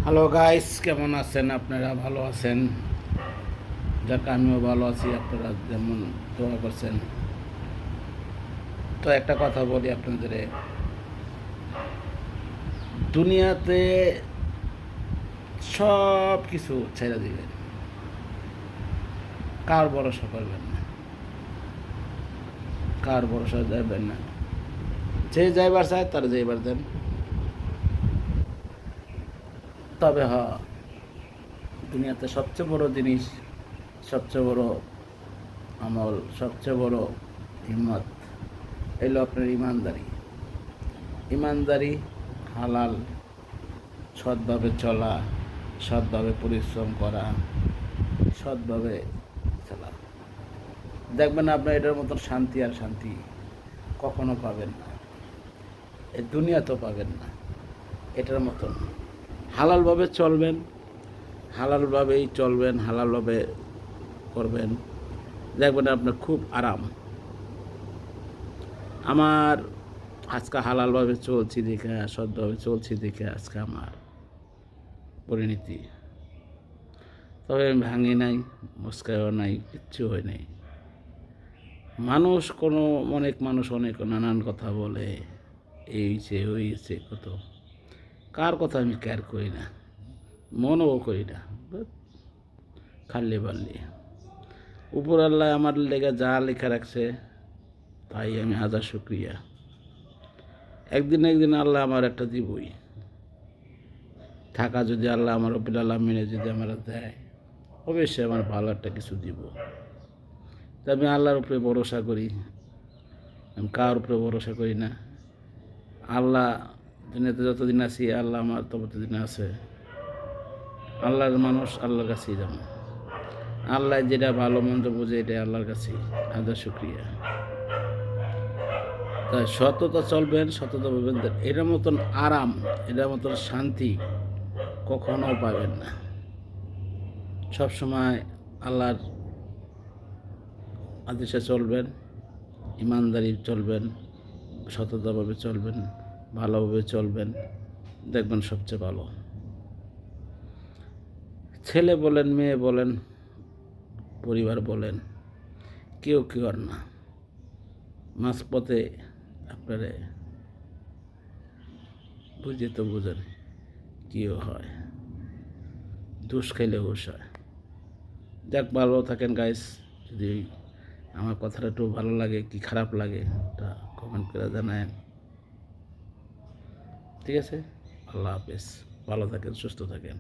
Hello guys, কেমন আছেন আপনারা? ভালো আছেন? যাক, আমিও ভালো আছি। আপনারা যেমন দোয়া করছেন। তো একটা কথা বলি আপনাদের, দুনিয়াতে সব কিছু ছেড়ে দিবেন, কার ভরসা করবেন না, কার ভরসা যাবেন না। যে যাইবার চায় তার যাইবার দেন। তবে দুনিয়াতে সবচেয়ে বড় জিনিস, সবচেয়ে বড় আমল, সবচেয়ে বড় হিম্মত এলো আপনার ইমানদারি। ইমানদারি, হালাল, সৎভাবে চলা, সৎভাবে পরিশ্রম করা, সৎভাবে চলা। দেখবেন আপনার এটার মতন শান্তি আর শান্তি কখনো পাবেন না, এই দুনিয়াতেও পাবেন না এটার মতন। হালালভাবে চলবেন, হালালভাবেই চলবেন, হালালভাবে করবেন, দেখবেন আপনার খুব আরাম। আমার আজকে হালালভাবে চলছি দেখে, সৎভাবে চলছি দেখে আজকে আমার পরিণতি। তবে আমি ভাঙি নাই, মুস্কায়ও নাই, কিচ্ছু হয় নাই। অনেক মানুষ অনেক নানান কথা বলে, এইছে হয়েছে কত, কার কথা আমি কেয়ার করি না, মনও করি না। খাল্লি বাল্লি উপর আল্লাহ আমার লেগে যা লেখা রাখছে তাই আমি হাজার শুক্রিয়া। একদিন আল্লাহ আমার একটা দিবই। থাকা যদি আল্লাহ আমার রব্বুল আলামিনে যদি আমার দেয়, অবশ্যই আমার ভালো একটা কিছু দিব। তাই আমি আল্লাহর উপরে ভরসা করি, আমি কার উপরে ভরসা করি না। আল্লাহ দুনিয়াতে যতদিন আছি, আল্লাহ আমার ততদিন আছে। আল্লাহর মানুষ, আল্লাহর কাছেই যাবো। আল্লাহ যেটা ভালো মন্দ বোঝে, এটা আল্লাহর কাছেই হাজার শুক্রিয়া। তাই সততা চলবেন, সততা পাবেন। এটার মতন আরাম, এটার মতন শান্তি কখনো পাবেন না। সবসময় আল্লাহর আদেশে চলবেন, ইমানদারি চলবেন, সততাভাবে চলবেন, ভালোভাবে চলবেন, দেখবেন সবচেয়ে ভালো। ছেলে বলেন, মেয়ে বলেন, পরিবার বলেন, কেউ আর না। মাঝপথে আপনারে বুঝে তো বুঝেন কেউ হয়, দুষ খাইলে হুশ হয়। যাক, ভালো থাকেন গাইস। যদি আমার কথাটা একটু ভালো লাগে কি খারাপ লাগে, তা কমেন্ট করে জানায়েন। ঠিক আছে? আল্লাহ হাফেজ। ভালো থাকেন, সুস্থ থাকেন।